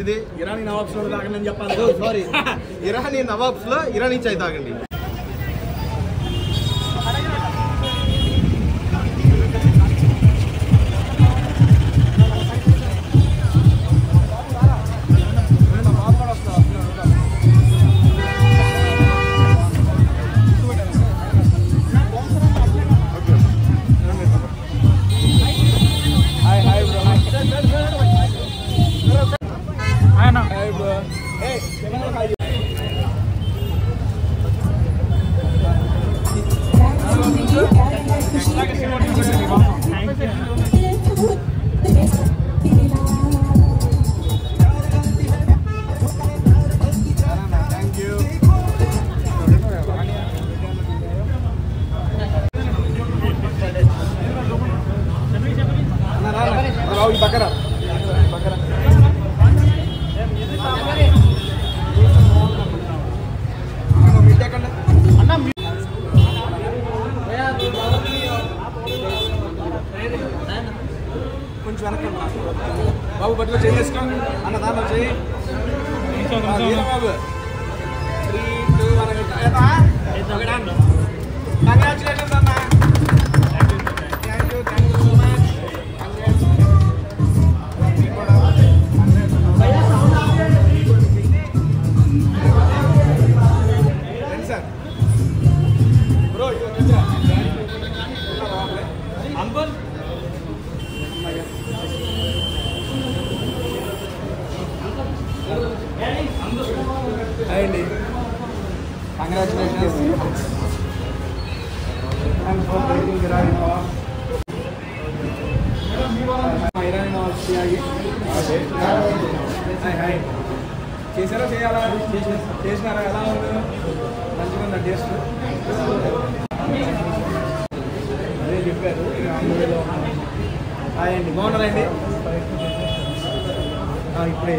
ఇది ఇరానీ నవాబ్స్ లో తాగండి అని చెప్పాలి. సారీ, ఇరానీ నవాబ్స్ లో ఇరానీ చాయ్ తాగండి. Bakara. కొంచెం వెనక్కి బాబు బట్టలో చేసేసుకో అన్న దాంట్లో చేయి బాబు 3, 2, 1 కంగ్రాచులేషన్స్ అన్న. Thank you so much. Bro uncle అండి కంగ్రాచులేషన్స్ ఇరానీ నవాబ్స్ హాయ్ చేశారా చేయాలా చేసినారా ఎలా ఉంది మంచిగా ఉందా టేస్ట్ అదే చెప్పారు హాయ్ అండి బాగున్నారండి ఇప్పుడే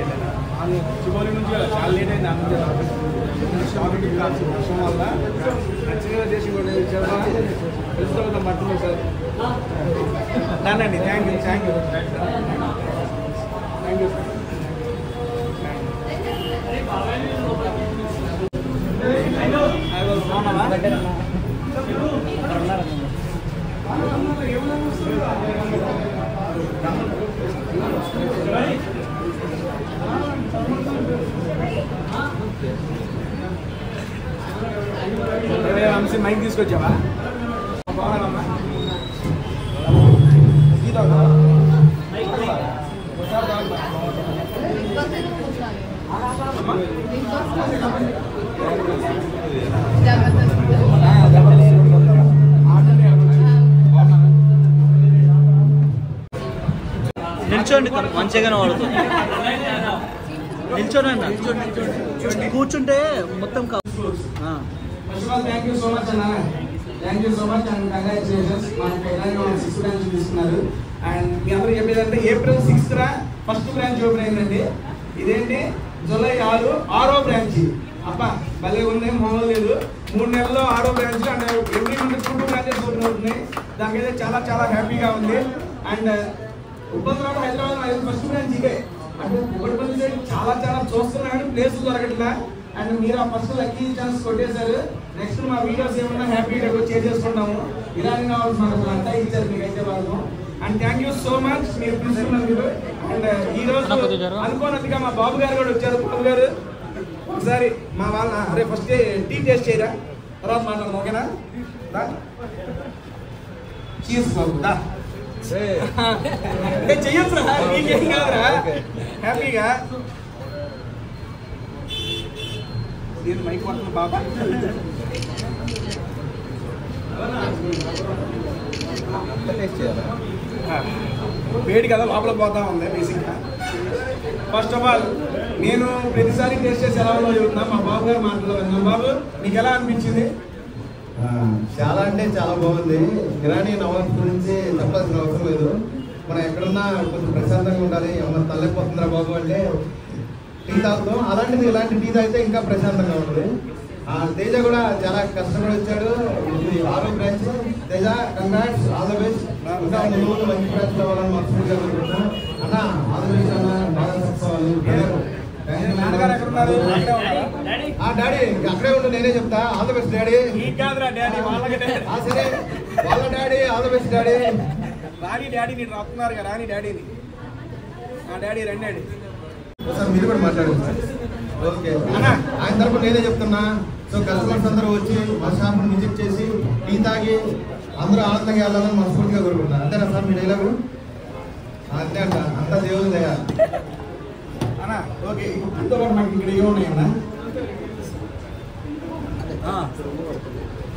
చివరి నుంచి చాలా లేట్ అయింది అందుకే షాపింగ్ వర్షం వల్ల నచ్చిగా చేసి కూడా తెలుసుకోవద్దాం పట్టుకోండి సార్ దానండి thank you thank you thank you mike తీసుకొచ్చావా నిల్చోండి మంచిగానే వాడుతుంది. నిల్చోండి కూర్చుంటే మొత్తం థ్యాంక్ యూ సో మచ్ అన్న. Thank you so much and congratulations. మనకి ఇలాగే 6 బ్రాంచ్ తీసుకున్నారు. అండ్ మీ అందరూ చెప్పేదంటే April 6th first branch open అయిందండి. ఇదేంటి జూలై 6వ బ్రాంచ్. అబ్బా భలే ఉంది, మామూలు లేదు. 3 నెలల్లో 6వ branch and every month 2 branches open అవుతున్నాయి. దానికైతే చాలా చాలా హ్యాపీగా ఉంది. అండ్ ఉప్పంద్రాడు హైదరాబాద్ ఫస్ట్ బ్రాంచ్ ఇదే. అంటే ఉప్పటి సైడ్ చాలా చాలా చూస్తున్నా కానీ ప్లేస్ దొరకట్లా. అండ్ మీరు ఆ ఫస్ట్ లక్కీ ఛాన్స్ కొట్టేశారు. నెక్స్ట్ మా వీడియోస్ ఏమన్నా హ్యాపీగా చేసుకుంటాము. ఇరానీ నవాబ్స్ మనకు అంతా ఇచ్చారు మీకు అయితే వాళ్ళు. And thank you so much మీరు పిలుస్తున్నారు. అండ్ ఈ రోజు అనుకోనట్టుగా మా బాబు గారు కూడా వచ్చారు. బాబు గారు ఒకసారి మా వాళ్ళ అరే ఫస్ట్ టీ టేస్ట్ చేయరా, తర్వాత మాట్లాడదాం ఓకేనా? చీజ్ బాబు దా చెయ్యొచ్చురా, నీకేం కాదురా, హ్యాపీగా మైక్ పడుతుంది బాబా. వేడి కదా లోపల పోతా ఉంది బేసిక్గా. ఫస్ట్ ఆఫ్ ఆల్ నేను ప్రతిసారి టేస్ట్ చేసి ఎలా ఉందో చెబుతున్నా. మా బాబు గారు మాట్లాడదాం. బాబు నీకు ఎలా అనిపించింది? చాలా అంటే చాలా బాగుంది. ఇరానీ నవాబ్ గురించి చెప్పాల్సిన అవసరం లేదు. మనం ఎక్కడున్నా కొంచెం ప్రశాంతంగా ఉండాలి. ఏమన్నా తల్లైపోతుందిరా బాబు అంటే టీ తాగుతాం. అలాంటిది ఇలాంటి టీ తాగితే ఇంకా ప్రశాంతంగా ఉంటుంది. తేజ కూడా చాలా కష్టపడి వచ్చాడు. ఇది 6వ branch. Teja congrats, all the best. ఇంకా ముందు మంచి బ్రాంచ్ అవ్వాలని మనస్ఫూర్తిగా కోరుకుంటున్నాం అన్న. ఆల్ ద బెస్ట్ అన్న, బాగా సక్సెస్ అవ్వాలి. వెళ్తున్నారు? డాడీ అక్కడే ఉండు, నేనే చెప్తా. All the best daddy. కాదురా డాడీ, వాళ్ళకి సరే వాళ్ళ daddy. All the best daddy. రాని డాడీ, నేను వస్తున్నారు కదా రాని డాడీని. డాడీ రండి డాడీ. సార్ మీరు కూడా మాట్లాడండి సార్. ఓకే ఆయన తరపున నేనే చెప్తున్నా. సో కస్టమర్స్ అందరూ వచ్చి మా షాప్ని విజిట్ చేసి టీ తాగి అందరూ ఆనందంగా వెళ్ళాలని మనస్ఫూర్తిగా కోరుకుంటున్నారు. అంతేనా సార్ మీ డైలాగు? అంతే అంట, అంతా దేవుని దయ అన్నా. ఓకే, ఇప్పుడు మనకి ఇక్కడ ఏమున్నాయన్నా?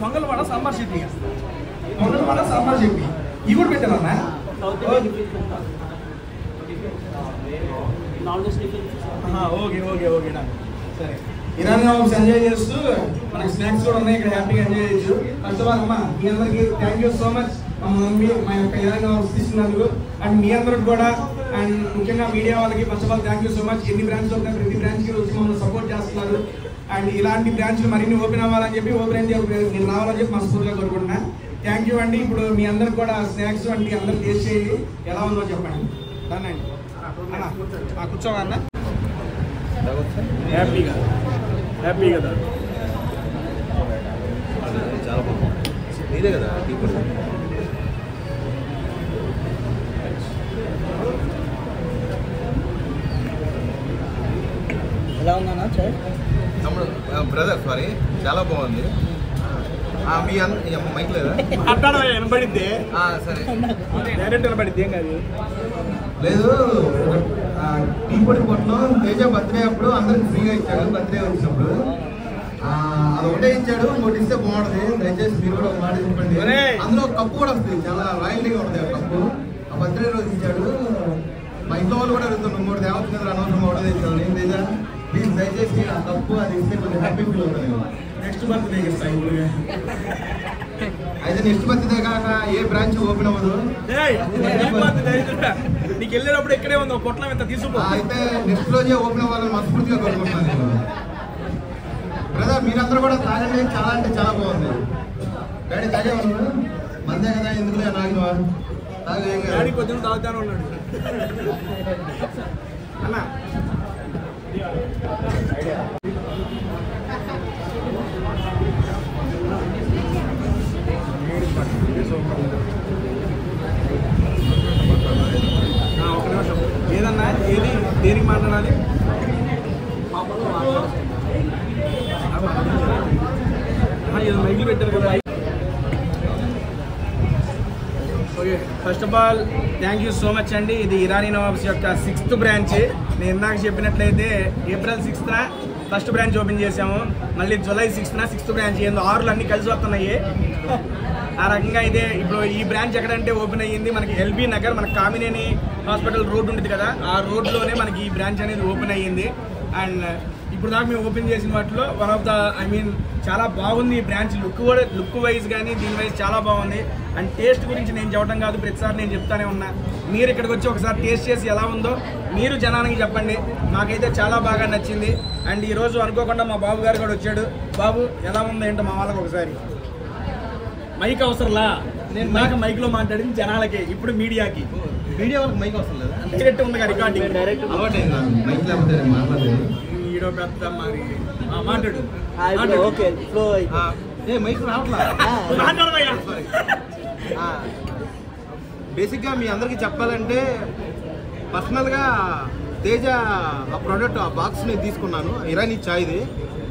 పొంగల్ వడ సాంబార్ చట్నీ. పొంగల్ వడ సాంబార్ చట్నీ ఇవి కూడా పెట్టారన్నా? ఓకే ఓకే ఓకే సరే. ఇరానీ నవాబ్స్ ఎంజాయ్ చేస్తూ మనకి స్నాక్స్ కూడా ఉన్నాయి ఇక్కడ, హ్యాపీగా ఎంజాయ్ చేయొచ్చు. ఫస్ట్ ఆఫ్ ఆల్ అమ్మా మీ అందరికీ థ్యాంక్ యూ సో మచ్. మా మమ్మీ మా యొక్క ఇరానీ నవాబ్స్ తీసుకున్నందుకు అండ్ మీ అందరికి కూడా, అండ్ ముఖ్యంగా మీడియా వాళ్ళకి first of all thank you so much. ఎన్ని బ్రాంచ్లు ఉన్నాయి, ప్రతి బ్రాంచ్కి వచ్చి మమ్మల్ని సపోర్ట్ చేస్తున్నారు. అండ్ ఇలాంటి బ్రాంచ్లు మరిన్ని ఓపెన్ అవ్వాలని చెప్పి, నేను రావాలని చెప్పి మనస్ఫూర్తిగా కోరుకుంటున్నా. థ్యాంక్ యూ అండి. ఇప్పుడు మీ అందరికి కూడా స్నాక్స్ వంటి అందరూ టేస్ట్ చేయండి, ఎలా ఉందో చెప్పండి. దాన్ని కూర్చోవా అన్న? హ్యాపీగా హ్యాపీగా చాలా బాగుంది. నీదే కదా ఎలా ఉందన్నా చాయ్? బ్రదర్ సారీ, చాలా బాగుంది. మీ మైక్ లేదా? వినపడింది. సరే డైరెక్ట్ వినపడింది. ఏం కాదు. లేదు, టీ పొడి పొట్లో తేజ బర్త్డే అప్పుడు అందరికి ఫ్రీగా ఇచ్చాడు. బర్త్డే వచ్చినప్పుడు అది ఒకటే ఇచ్చాడు, ఇంకోటి ఇస్తే బాగుంటుంది. దయచేసి మీరు కూడా ఒక మాట చెప్పండి. అందులో కప్పు కూడా వస్తుంది, చాలా రాయల్టీగా ఉంటుంది ఆ కప్పు. ఆ బర్త్డే రోజు ఇచ్చాడు. మా ఇంట్లో వాళ్ళు కూడా అడుగుతున్నాం, ఇంకోటి దేవచ్చు కదా అనవసరం ఒకటే తెచ్చాను. నేను తేజ ప్లీజ్ దయచేసి ఆ కప్పు అది ఇస్తే కొంచెం హ్యాపీ ఫీల్ అవుతుంది. నెక్స్ట్ బర్త్డే ఇస్తాయి. అయితే నెక్స్ట్ బర్త్డే కాక ఏ బ్రాంచ్ ఓపెన్ అవ్వదు. నీకు వెళ్ళేటప్పుడు ఎక్కడే ఉందో పొట్లం ఎంత తీసుకో. అయితే నెక్స్ట్ రోజే ఓపెన్ అవ్వాలని మనస్ఫూర్తిగా కోరుకుంటున్నాను నేను. బ్రదర్ మీరందరూ కూడా తాగండి, చాలా అంటే చాలా బాగుంది. డాడీ తాగేవాళ్ళు మందే కదా, ఎందుకు నాగినవా? డాడీ పొద్దున్న తాగుతానే ఉన్నాడు అన్న. ఒక నిమిషం, ఏదన్నా ఏది దేనికి మాట్లాడాలి? ఏదో మైకులు పెట్టారు కదా. Okay, first of all thank you so much అండి. ఇది ఇరానీ నవాబ్స్ యొక్క 6th బ్రాంచ్. నేను ఇందాక చెప్పినట్లయితే April 6th first branch open చేసాము. మళ్ళీ జూలై 6th 6th బ్రాంచ్. ఏందో 6లు అన్నీ కలిసి వస్తున్నాయి. ఆ రకంగా అయితే ఇప్పుడు ఈ బ్రాంచ్ ఎక్కడంటే ఓపెన్ అయ్యింది మనకి ఎల్బీ నగర్, మన కామినేని హాస్పిటల్ రోడ్ ఉంటుంది కదా, ఆ రోడ్లోనే మనకి ఈ బ్రాంచ్ అనేది ఓపెన్ అయ్యింది. అండ్ ఇప్పుడు దాకా మేము ఓపెన్ చేసిన వాటిలో వన్ ఆఫ్ ద చాలా బాగుంది ఈ బ్రాంచ్. లుక్ వైజ్ కానీ దీని వైజ్ చాలా బాగుంది. అండ్ టేస్ట్ గురించి నేను చెప్పడం కాదు, ప్రతిసారి నేను చెప్తానే ఉన్నా. మీరు ఇక్కడికి వచ్చి ఒకసారి టేస్ట్ చేసి ఎలా ఉందో మీరు జనానికి చెప్పండి. మాకైతే చాలా బాగా నచ్చింది. అండ్ ఈరోజు అనుకోకుండా మా బాబు గారు కూడా వచ్చాడు. బాబు ఎలా ఉందో ఏంటో మా వాళ్ళకి ఒకసారి. మైక్ అవసరంలా, నేను మైక్లో మాట్లాడింది జనాలకి, ఇప్పుడు మీడియాకి. మీడియా వాళ్ళకి మైక్ అవసరం లేదా? డైరెక్ట్ ఉంది రికార్డింగ్. డైరెక్ట్ ఈడో పెద్ద మరి మాట్లాడు. మైక్ రావట్లా. బేసిక్గా మీ అందరికీ చెప్పాలంటే పర్సనల్గా తేజ ఆ ప్రోడక్ట్ ఆ బాక్స్ నేను తీసుకున్నాను. ఇరానీ చాయ్ది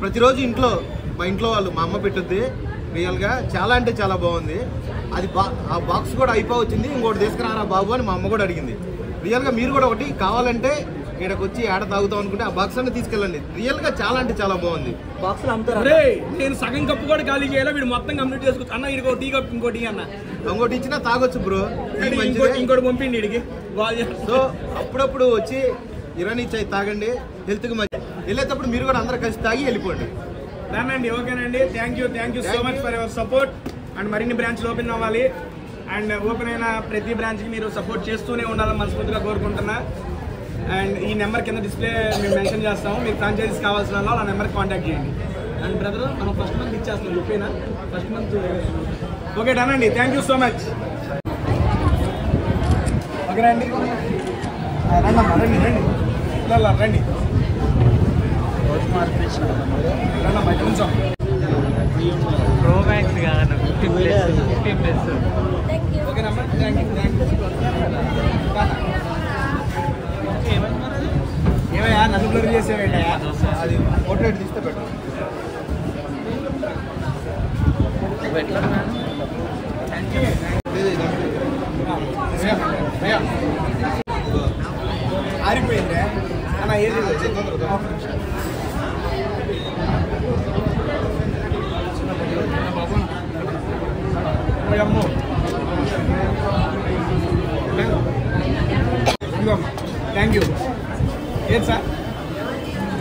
ప్రతిరోజు ఇంట్లో మా ఇంట్లో వాళ్ళు మా అమ్మ పెట్టుద్ది. రియల్గా చాలా అంటే చాలా బాగుంది. అది ఆ బాక్స్ కూడా అయిపోవచ్చింది. ఇంకోటి తీసుకురారా బాబు అని మా అమ్మ కూడా అడిగింది. రియల్గా మీరు కూడా ఒకటి కావాలంటే ఇక్కడికి వచ్చి ఆడ తాగుతాం అనుకుంటే ఆ బాక్స్ అన్ని తీసుకెళ్ళండి. రియల్గా చాలా అంటే చాలా బాగుంది. బాక్స్లో అమ్ముతారు. నేను సగం కప్పు కూడా ఖాళీ చేయాలి, వీడు మొత్తం కంప్లీట్ చేసుకోవచ్చు. అన్న ఇదిగో టీ కప్పు, ఇంకోటి అన్న ఇంకోటి ఇచ్చినా తాగొచ్చు బ్రో. ఇంకోటి పంపిండి ఇడికి. సో అప్పుడప్పుడు వచ్చి ఇరానీ చాయ్ తాగండి, హెల్త్కి మంచి. వెళ్ళేటప్పుడు మీరు కూడా అందరూ కలిసి తాగి వెళ్ళిపోండి. దానండి. ఓకేనండి, thank you so much for your support. And మరిన్ని బ్రాంచ్లు ఓపెన్ అవ్వాలి. అండ్ ఓపెన్ అయిన ప్రతి బ్రాంచ్కి మీరు సపోర్ట్ చేస్తూనే ఉండాలని మనస్ఫూర్తిగా కోరుకుంటున్నా. అండ్ ఈ నెంబర్ కింద డిస్ప్లే మేము మెన్షన్ చేస్తాము. మీకు ఫ్రాంచైజీస్ కావాల్సిన వాళ్ళు ఆ నెంబర్కి కాంటాక్ట్ చేయండి. అండ్ బ్రదర్ మనం ఫస్ట్ మంత్ ఇచ్చేస్తాం, ఓకేనా? ఫస్ట్ మంత్ ఓకే డన్ అండి. Thank you so much. ఓకేనండి, రండి రండి రండి. ప్రో మ్యాక్స్ కాదన్న 50+. ఓకేనమ్మా, థ్యాంక్ యూ. ఏమయ్యా నన్ను బ్లర్ చేసేవేంటయ్యా? అది ఫోటో తీస్తే పెట్టు. ఆరిపోయిందే అన్న, ఏది అమ్మో థ్యాంక్ యూ. ఏది సార్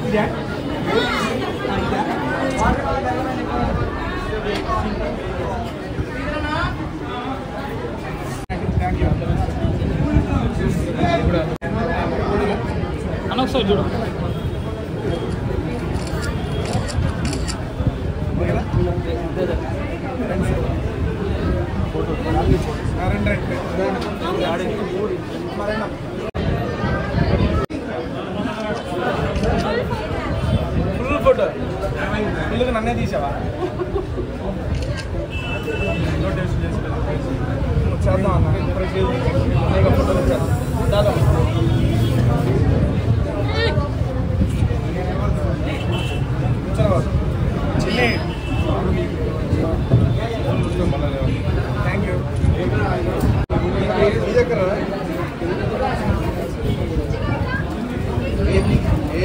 ఇదే? థ్యాంక్ యూ అన్న ఒకసారి చూడు. ఫుల్ ఫోటో ఫుల్గా నన్నే తీసావా? చేద్దాం అన్న, ఫోటోలు చేద్దాం. చిన్ని థ్యాంక్ యూ. మీ దగ్గర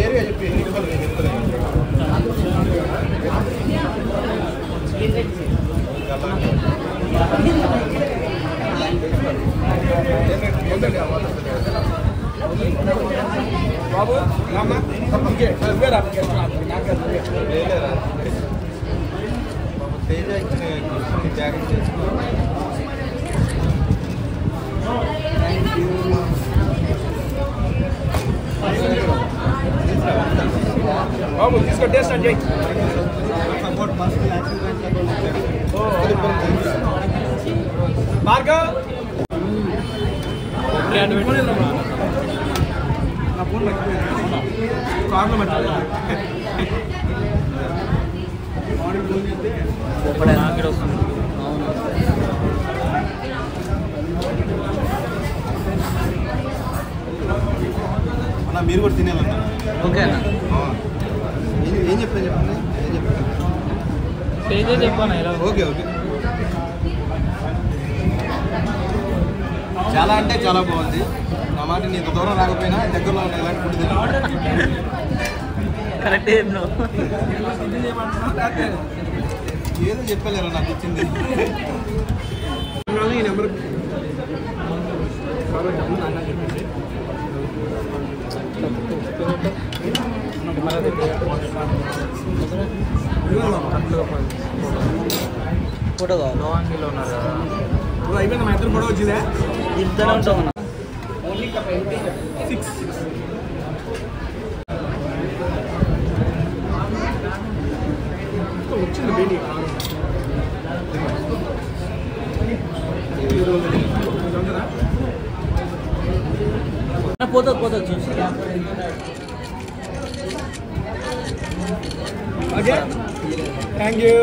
ఏరియా చెప్పి బాబు రామ్మా, తేజ ఇచ్చిన జాకెట్ చేసుకో. బాబు తీసుకో, టేస్ట్ అని చెయ్యి. భార్గవ్ నా ఫోన్ మర్చిపోయింది, కార్లో మర్చిపోయింది. అన్న మీరు కూడా తినేయాలన్నా. ఓకే అన్న. ఏం చెప్పాను చెప్పండి. ఏం చెప్పాను? తేజ చెప్పాను ఇలా. Okay okay. చాలా అంటే చాలా బాగుంది. నా మాట నీకు దూరం రాకపోయినా దగ్గరలో ఉన్న ఎలాంటి ఫుడ్ తిన్నాను. కరెక్ట్ చెప్పినావు. ఏదో చెప్పలేరు నాకు ఇచ్చింది. ఈ నెంబర్ ఫోటో కావాలి ఉన్నారు కదా. అయిపోయింది, మా ఇద్దరు ఫోటో వచ్చిందే. ఇద్దరు ఉంటాం అన్న. వచ్చింది బేటీ పోతుంది చూసి. Okay thank you.